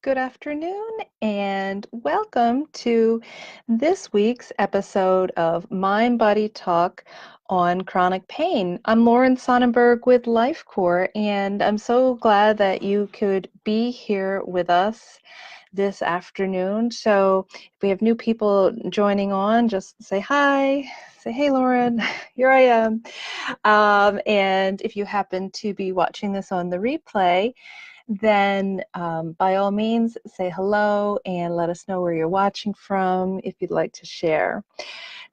good afternoon, and welcome to this week's episode of Mind Body Talk on chronic pain. I'm Lauren Sonnenberg with LifeCore, and I'm so glad that you could be here with us this afternoon. So if we have new people joining on, just say hi, say, hey, Lauren, here I am. And if you happen to be watching this on the replay, then by all means, say hello and let us know where you're watching from if you'd like to share.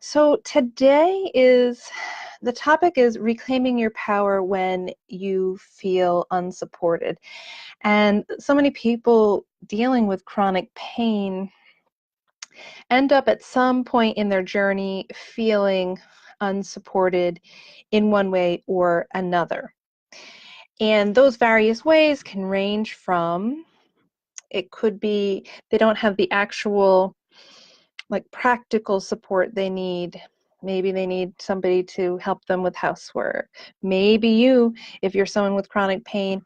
So today the topic is reclaiming your power when you feel unsupported. And so many people dealing with chronic pain end up at some point in their journey feeling unsupported in one way or another. And those various ways can range from, it could be they don't have the actual practical support they need. Maybe they need somebody to help them with housework. Maybe you, if you're someone with chronic pain,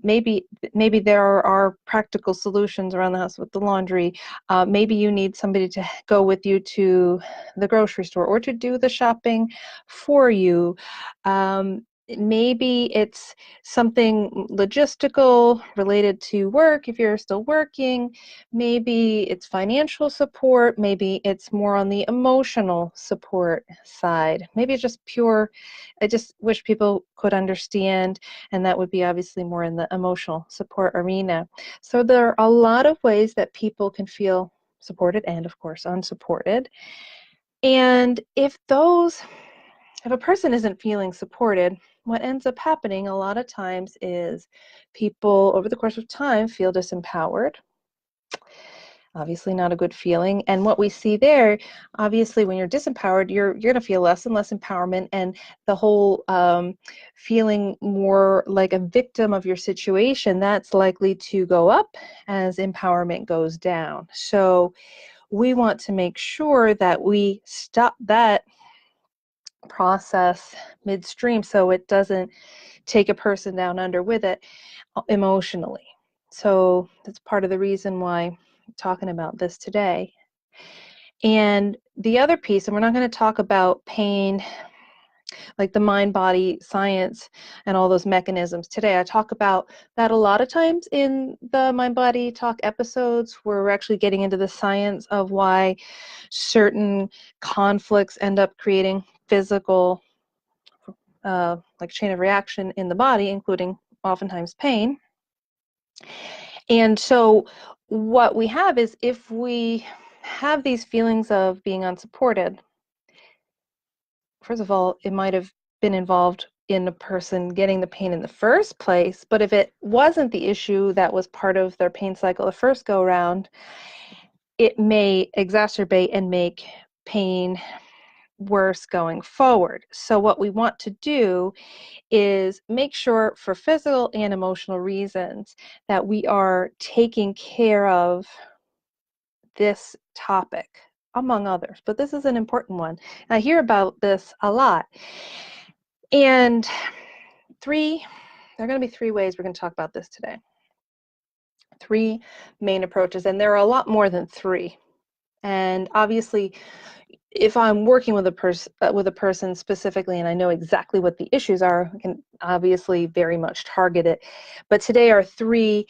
maybe there are practical solutions around the house with the laundry. Maybe you need somebody to go with you to the grocery store or to do the shopping for you. Maybe it's something logistical related to work if you're still working. Maybe it's financial support. Maybe it's more on the emotional support side. Maybe it's just pure, I just wish people could understand, and that would be obviously more in the emotional support arena. So there are a lot of ways that people can feel supported and, of course, unsupported. And if a person isn't feeling supported, what ends up happening a lot of times is people over the course of time feel disempowered. Obviously not a good feeling. And what we see there, obviously when you're disempowered, you're going to feel less and less empowerment, and the whole feeling more like a victim of your situation, that's likely to go up as empowerment goes down. So we want to make sure that we stop that process midstream so it doesn't take a person down under with it emotionally. So that's part of the reason why I'm talking about this today. And the other piece, and we're not going to talk about pain like the mind-body science and all those mechanisms today. I talk about that a lot of times in the mind-body talk episodes, where we're actually getting into the science of why certain conflicts end up creating physical chain of reaction in the body, including oftentimes pain. And so what we have is, if we have these feelings of being unsupported, first of all, it might have been involved in a person getting the pain in the first place, but if it wasn't the issue that was part of their pain cycle the first go around, it may exacerbate and make pain worse going forward. So what we want to do is make sure, for physical and emotional reasons, that we are taking care of this topic, among others. But this is an important one. I hear about this a lot. And there are going to be three ways we're going to talk about this today. Three main approaches, and there are a lot more than three. And obviously, if I'm working with a person specifically, and I know exactly what the issues are, I can obviously very much target it. But today are three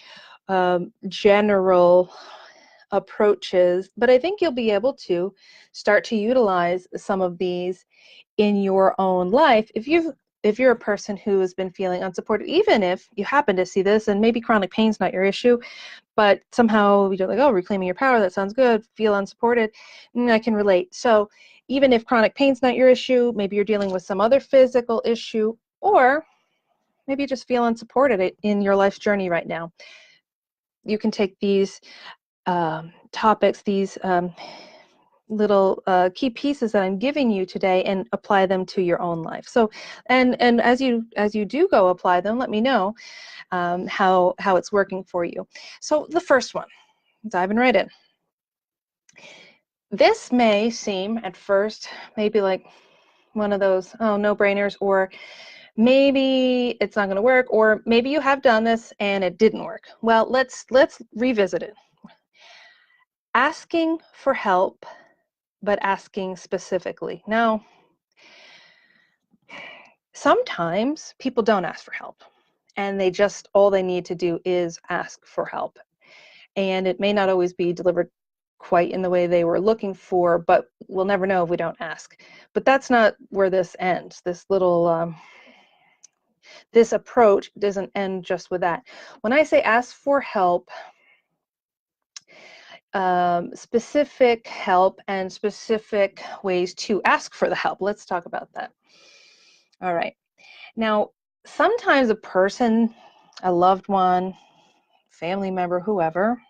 general approaches, but I think you'll be able to start to utilize some of these in your own life if you're a person who has been feeling unsupported, even if you happen to see this, and maybe chronic pain's not your issue, but somehow you're like, oh, reclaiming your power, that sounds good, feel unsupported, and I can relate. So even if chronic pain's not your issue, maybe you're dealing with some other physical issue, or maybe you just feel unsupported in your life's journey right now. You can take these topics, these little key pieces that I'm giving you today, and apply them to your own life. So, and as you do go apply them, let me know how it's working for you. So the first one, diving right in. This may seem at first maybe like one of those no-brainers, or maybe it's not going to work, or maybe you have done this and it didn't work. Well, let's revisit it. Asking for help, but asking specifically. Now, sometimes people don't ask for help, and all they need to do is ask for help. And it may not always be delivered quite in the way they were looking for, but we'll never know if we don't ask. But that's not where this ends. This approach doesn't end just with that. When I say ask for help, specific help and specific ways to ask for the help. Let's talk about that. All right. Now, sometimes a person, a loved one, family member, whoever,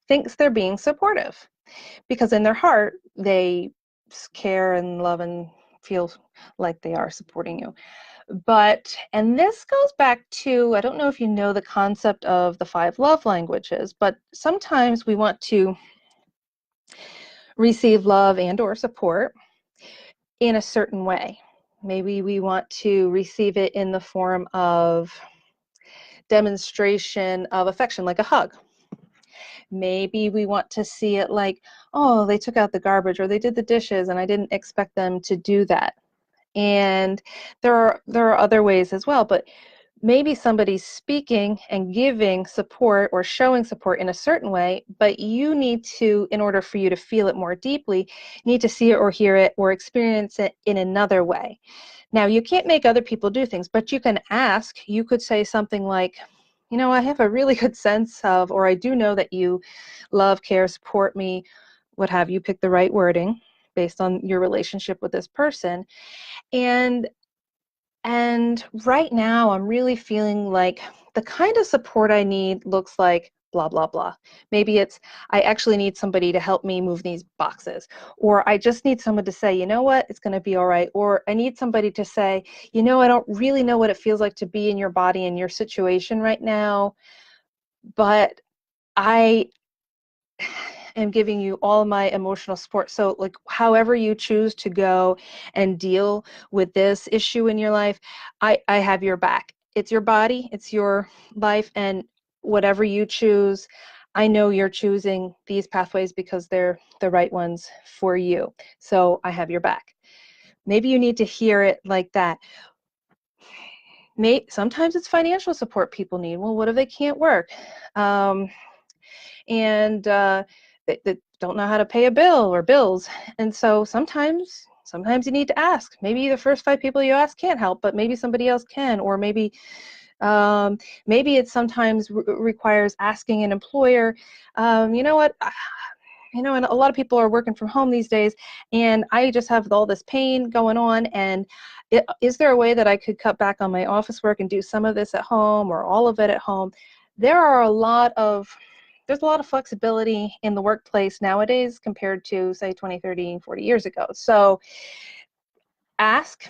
thinks they're being supportive because in their heart, they care and love and feel like they are supporting you. And this goes back to, I don't know if you know the concept of the 5 love languages, but sometimes we want to receive love and or support in a certain way. Maybe we want to receive it in the form of demonstration of affection, like a hug. Maybe we want to see it like, oh, they took out the garbage or they did the dishes and I didn't expect them to do that. And there are other ways as well, but maybe somebody's speaking and giving support or showing support in a certain way, but you need to, in order for you to feel it more deeply, need to see it or hear it or experience it in another way. Now, you can't make other people do things, but you can ask. You could say something like, you know, I have a really good sense of, or I do know that you love, care, support me, what have you, pick the right wording based on your relationship with this person. And right now, I'm really feeling like the kind of support I need looks like blah, blah, blah. Maybe it's, I actually need somebody to help me move these boxes. Or I just need someone to say, you know what, it's going to be all right. Or I need somebody to say, you know, I don't really know what it feels like to be in your body in your situation right now, but I am giving you all my emotional support. So like however you choose to go and deal with this issue in your life, I have your back. It's your body, it's your life, and whatever you choose, I know you're choosing these pathways because they're the right ones for you. So I have your back. Maybe you need to hear it like that. Sometimes it's financial support people need. Well, what if they can't work? And they don't know how to pay a bill or bills. And so sometimes you need to ask. Maybe the first 5 people you ask can't help, but maybe somebody else can. Or maybe it sometimes requires asking an employer, you know what, you know, and a lot of people are working from home these days, and I just have all this pain going on, and is there a way that I could cut back on my office work and do some of this at home or all of it at home? There's a lot of flexibility in the workplace nowadays compared to, say, 20, 30, 40 years ago. So ask.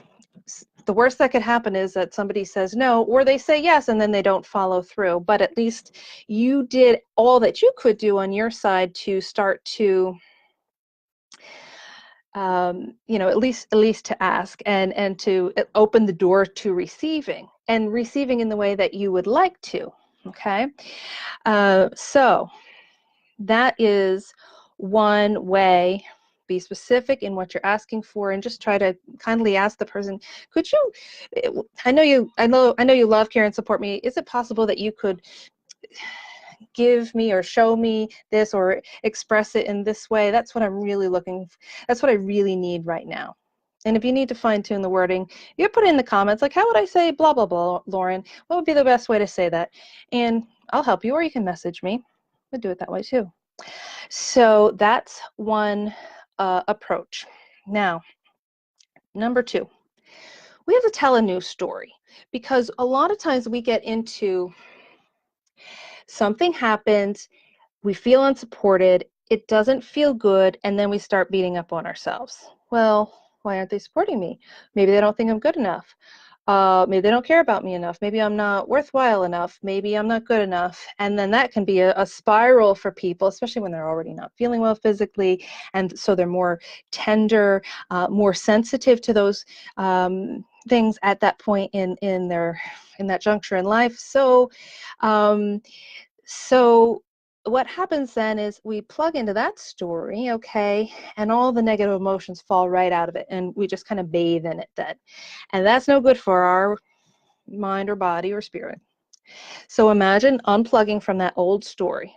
The worst that could happen is that somebody says no, or they say yes, and then they don't follow through. But at least you did all that you could do on your side to start to, you know, at least to ask and to open the door to receiving in the way that you would like to. Okay, so that is one way. Be specific in what you're asking for, and just try to kindly ask the person, could you, I know you love, care, and support me. Is it possible that you could give me or show me this or express it in this way? That's what I'm really that's what I really need right now. And if you need to fine tune the wording, you put it in the comments, like, how would I say blah, blah, blah, Lauren? What would be the best way to say that? And I'll help you, or you can message me. I'll do it that way too. So that's one approach. Now, number 2, we have to tell a new story, because a lot of times we get into something happens, we feel unsupported, it doesn't feel good, and then we start beating up on ourselves. Well, why aren't they supporting me? Maybe they don't think I'm good enough. Maybe they don't care about me enough. Maybe I'm not worthwhile enough. Maybe I'm not good enough. And then that can be a spiral for people, especially when they're already not feeling well physically. And so they're more tender, more sensitive to those things at that point in that juncture in life. So what happens then is we plug into that story, okay, and all the negative emotions fall right out of it, and we just kind of bathe in it then. And that's no good for our mind or body or spirit. So imagine unplugging from that old story.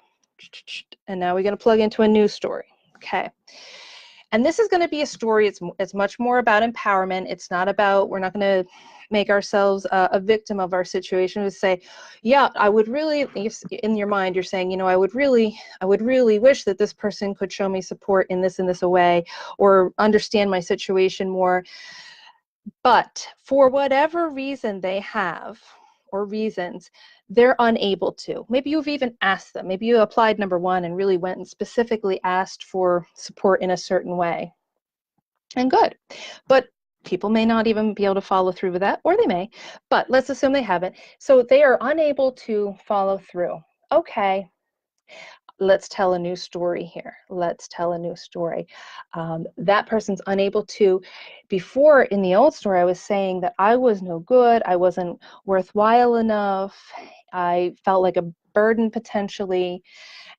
And now we're going to plug into a new story, okay? And this is going to be a story, it's much more about empowerment. It's not about, we're not going to make ourselves a victim of our situation. We say, yeah, I would really, in your mind, you're saying, you know, I would really wish that this person could show me support in this and this way, or understand my situation more. But for whatever reason they have, or reasons, they're unable to. Maybe you've even asked them. Maybe you applied number one and really went and specifically asked for support in a certain way. And good. But people may not even be able to follow through with that, or they may, but let's assume they haven't. So they are unable to follow through. Okay, let's tell a new story here. Let's tell a new story. That person's unable to. Before, in the old story, I was saying that I was no good, I wasn't worthwhile enough, I felt like a burden potentially.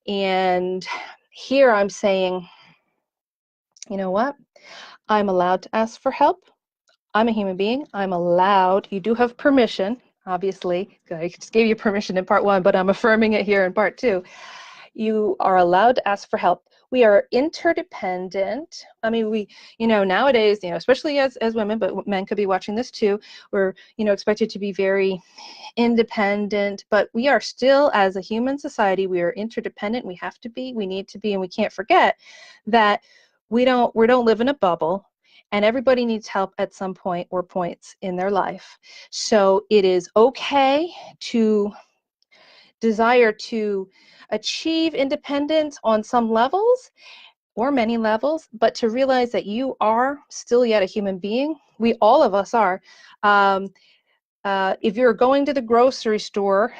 And here I'm saying, you know what? I'm allowed to ask for help. I'm a human being. I'm allowed. You do have permission, obviously. I just gave you permission in part one, but I'm affirming it here in part two. You are allowed to ask for help. We are interdependent. I mean, nowadays, especially as women, but men could be watching this too, we're, expected to be very independent, but we are still, as a human society, we are interdependent. We have to be, we need to be, and we can't forget that we don't live in a bubble, and everybody needs help at some point or points in their life. So it is okay to desire to achieve independence on some levels or many levels, but to realize that you are still yet a human being. All of us are. If you're going to the grocery store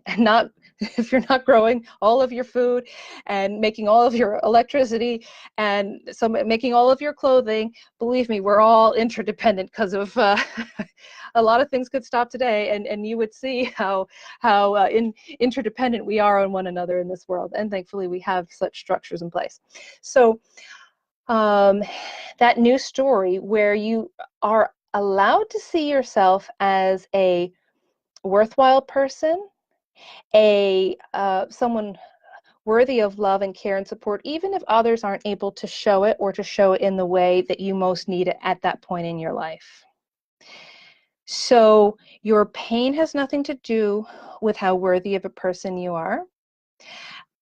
and if you're not growing all of your food and making all of your electricity and making all of your clothing, believe me, we're all interdependent because of a lot of things could stop today, and you would see how interdependent we are on one another in this world. And thankfully, we have such structures in place. So that new story where you are allowed to see yourself as a worthwhile person, someone worthy of love and care and support, even if others aren't able to show it or to show it in the way that you most need it at that point in your life. So your pain has nothing to do with how worthy of a person you are.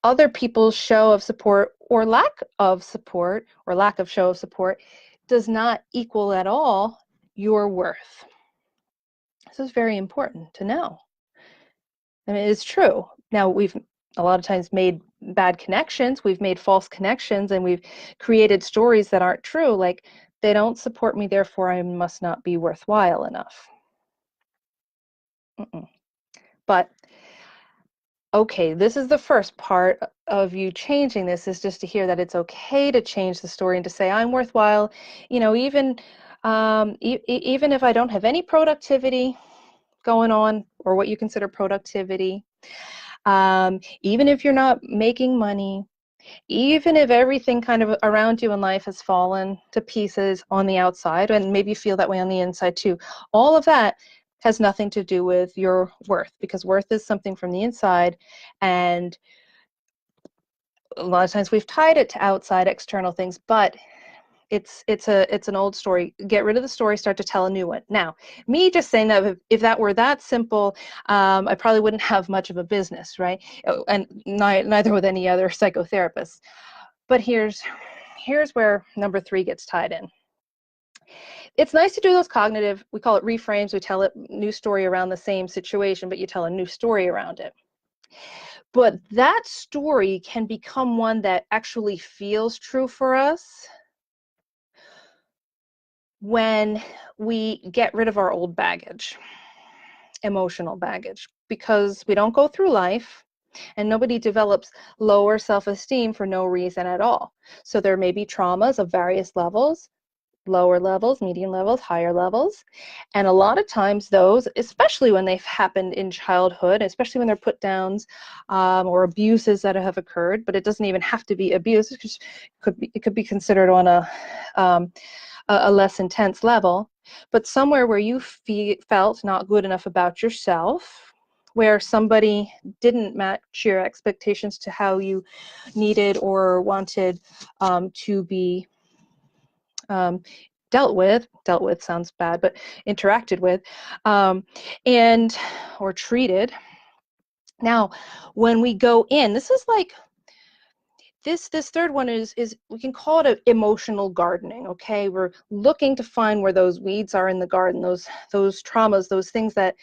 Other people's show of support or lack of show of support does not equal at all your worth. This is very important to know. I mean, it's true. Now, we've a lot of times made bad connections, we've made false connections, and we've created stories that aren't true, like they don't support me, therefore I must not be worthwhile enough. But okay, this is the first part of you changing this, is just to hear that it's okay to change the story and to say I'm worthwhile, even even if I don't have any productivity going on, or what you consider productivity, even if you're not making money, even if everything kind of around you in life has fallen to pieces on the outside, and maybe you feel that way on the inside too, all of that has nothing to do with your worth, because worth is something from the inside, and a lot of times we've tied it to outside external things, but it's an old story. Get rid of the story, start to tell a new one. Now, me just saying that, if that were that simple, I probably wouldn't have much of a business, right? And neither would any other psychotherapist. But here's where number 3 gets tied in. It's nice to do those cognitive, we call it reframes. We tell a new story around the same situation, but you tell a new story around it. But that story can become one that actually feels true for us when we get rid of our old baggage, emotional baggage, because we don't go through life, and nobody develops lower self-esteem for no reason at all. So there may be traumas of various levels, lower levels, medium levels, higher levels. And a lot of times those, especially when they've happened in childhood, especially when they're put downs or abuses that have occurred, but it doesn't even have to be abuse. It could be considered on a less intense level, but somewhere where you felt not good enough about yourself, where somebody didn't match your expectations to how you needed or wanted to be dealt with sounds bad, but interacted with, and or treated. Now, when we go in, this is like this third one is we can call it emotional gardening. Okay, we're looking to find where those weeds are in the garden, those traumas, those things that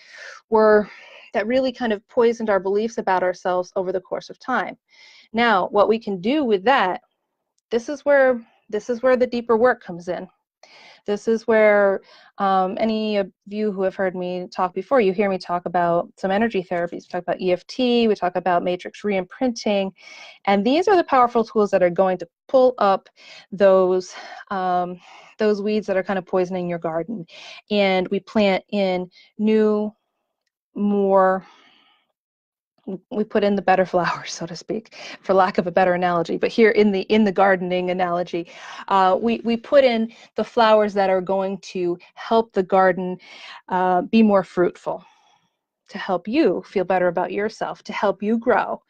really kind of poisoned our beliefs about ourselves over the course of time. Now, what we can do with that, this is where the deeper work comes in. This is where any of you who have heard me talk before, you hear me talk about some energy therapies. We talk about EFT, we talk about matrix re-imprinting, and these are the powerful tools that are going to pull up those weeds that are kind of poisoning your garden. And we plant in new, more, we put in the better flowers, so to speak, for lack of a better analogy. But here in the gardening analogy, we put in the flowers that are going to help the garden be more fruitful, to help you feel better about yourself, to help you grow,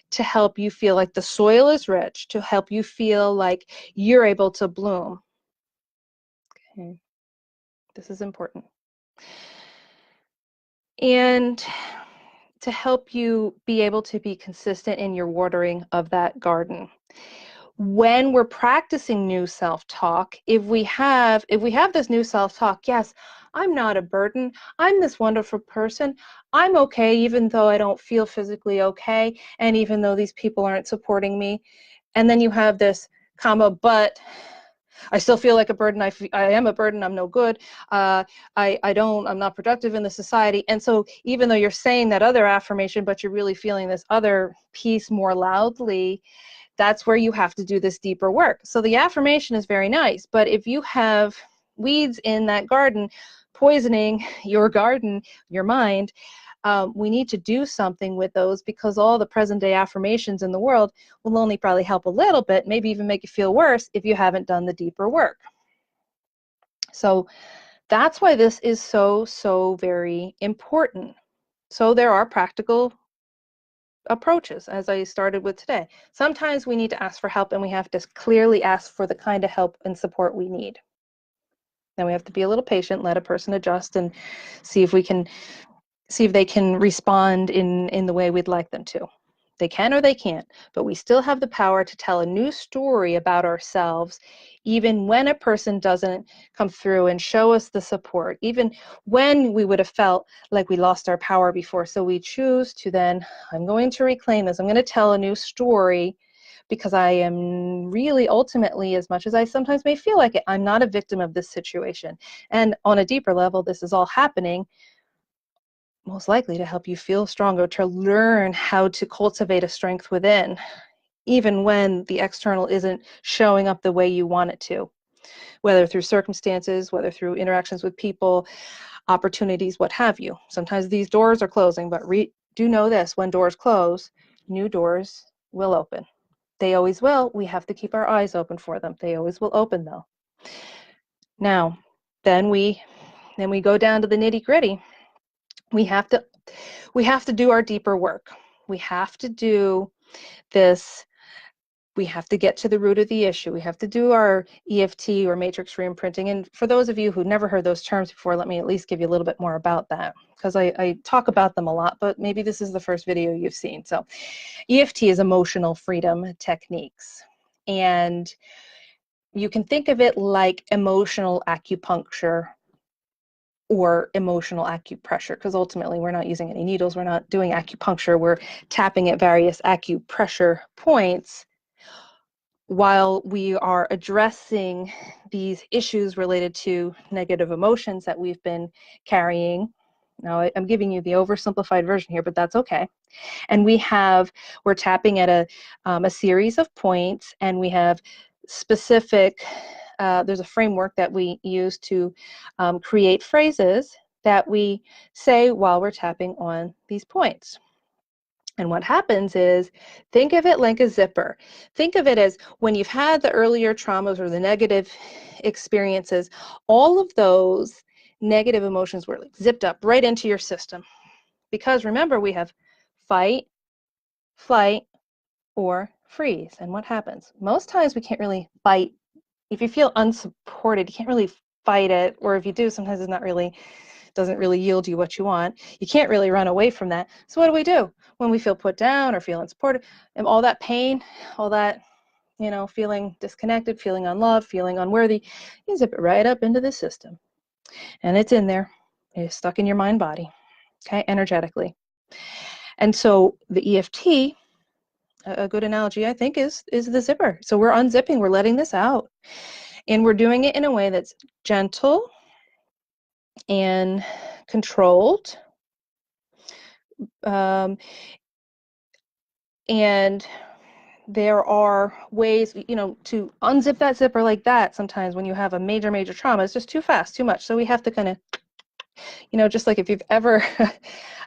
to help you feel like the soil is rich, to help you feel like you're able to bloom. Okay. This is important. And to help you be able to be consistent in your watering of that garden. When we're practicing new self-talk, if we have this new self-talk, yes, I'm not a burden. I'm this wonderful person. I'm okay even though I don't feel physically okay, and even though these people aren't supporting me. And then you have this comma, but I still feel like a burden. I am a burden. I'm no good. I'm not productive in the society. And so even though you're saying that other affirmation, but you're really feeling this other piece more loudly, that's where you have to do this deeper work. So the affirmation is very nice, but if you have weeds in that garden poisoning your garden, your mind, we need to do something with those, because all the present day affirmations in the world will only probably help a little bit, maybe even make you feel worse if you haven't done the deeper work. So that's why this is so very important. So there are practical approaches, as I started with today. Sometimes we need to ask for help, and we have to clearly ask for the kind of help and support we need. Then we have to be a little patient, let a person adjust, and see if they can respond in the way we'd like them to. They can or they can't, but we still have the power to tell a new story about ourselves, even when a person doesn't come through and show us the support, even when we would have felt like we lost our power before. So we choose to then, I'm going to reclaim this. I'm going to tell a new story, because I am really ultimately, as much as I sometimes may feel like it, I'm not a victim of this situation. And on a deeper level, this is all happening most likely to help you feel stronger, to learn how to cultivate a strength within, even when the external isn't showing up the way you want it to, whether through circumstances, whether through interactions with people, opportunities, what have you. Sometimes these doors are closing, but do know this: when doors close, new doors will open. They always will. We have to keep our eyes open for them. They always will open, though. Now, then we go down to the nitty-gritty. We have to do our deeper work. We have to do this. We have to get to the root of the issue. We have to do our EFT or matrix re-imprinting. And for those of you who never heard those terms before, let me at least give you a little bit more about that, because I talk about them a lot, but maybe this is the first video you've seen. So EFT is emotional freedom techniques. And you can think of it like emotional acupuncture or emotional acupressure, because ultimately we're not using any needles, we're not doing acupuncture, we're tapping at various acupressure points while we are addressing these issues related to negative emotions that we've been carrying. Now, I'm giving you the oversimplified version here, but that's okay. And we're tapping at a series of points, and we have specific there's a framework that we use to create phrases that we say while we're tapping on these points. And what happens is, think of it like a zipper. Think of it as when you've had the earlier traumas or the negative experiences, all of those negative emotions were like zipped up right into your system. Because remember, we have fight, flight, or freeze. And what happens? Most times we can't really fight. If you feel unsupported, you can't really fight it. Or if you do, sometimes it's not really, doesn't really yield you what you want. You can't really run away from that. So what do? When we feel put down or feel unsupported, and all that pain, all that, feeling disconnected, feeling unloved, feeling unworthy, you zip it right up into the system. And it's in there. It's stuck in your mind body, okay, energetically. And so the EFT, a good analogy, I think, is the zipper. So we're unzipping, we're letting this out. And we're doing it in a way that's gentle and controlled. And there are ways, to unzip that zipper like that. Sometimes when you have a major trauma, it's just too fast, too much. So we have to kind of, just like if you've ever,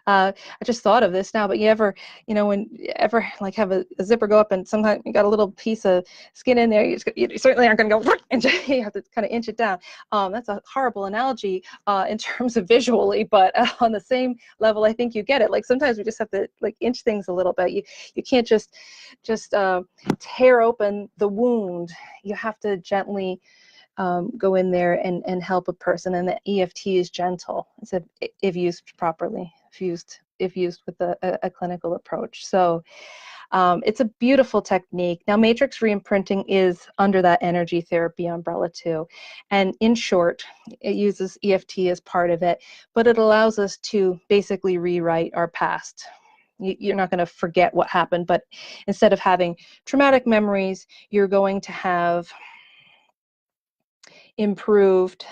I just thought of this now, but you ever, when you ever like have a zipper go up and sometimes you got a little piece of skin in there, you certainly aren't going to go, and you have to kind of inch it down. That's a horrible analogy in terms of visually, but on the same level, I think you get it. Like sometimes we just have to like inch things a little bit. You can't just tear open the wound. You have to gently go in there and help a person, and the EFT is gentle. It's if used properly, if used with a clinical approach. So it's a beautiful technique. Now, matrix reimprinting is under that energy therapy umbrella too, and in short, it uses EFT as part of it, but it allows us to basically rewrite our past. You're not going to forget what happened, but instead of having traumatic memories, you're going to have improved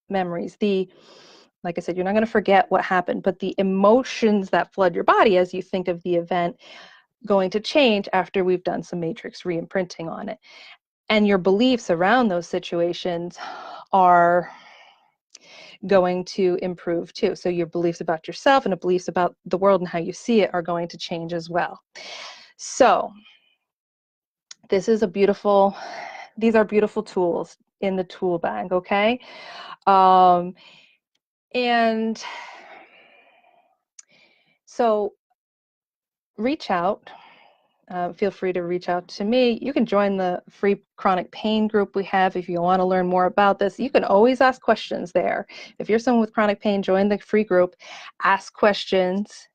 memories. Like I said, you're not going to forget what happened, but the emotions that flood your body as you think of the event going to change after we've done some matrix reimprinting on it. And your beliefs around those situations are going to improve too. So your beliefs about yourself and the beliefs about the world and how you see it are going to change as well. So these are beautiful tools in the tool bag, okay? And so reach out. Feel free to reach out to me. You can join the free chronic pain group we have if you want to learn more about this. You can always ask questions there. If you're someone with chronic pain, join the free group, ask questions,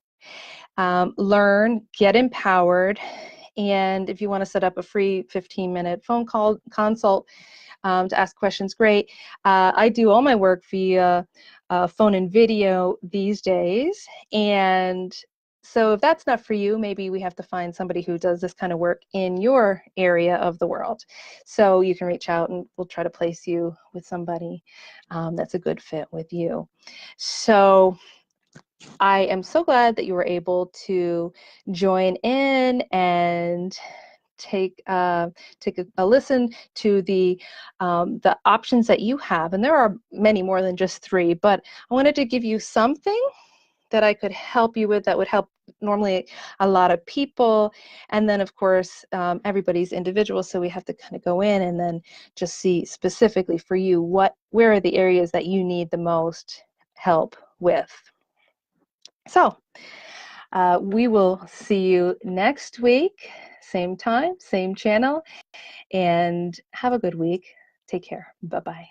learn, get empowered. And if you want to set up a free 15-minute phone call consult to ask questions, great. I do all my work via phone and video these days. And so if that's not for you, maybe we have to find somebody who does this kind of work in your area of the world. So you can reach out and we'll try to place you with somebody that's a good fit with you. So I am so glad that you were able to join in and take a listen to the options that you have. And there are many more than just 3, but I wanted to give you something that I could help you with that would help normally a lot of people. And then of course, everybody's individual. So we have to kind of go in and then just see specifically for you, where are the areas that you need the most help with. So we will see you next week, same time, same channel, and have a good week. Take care. Bye-bye.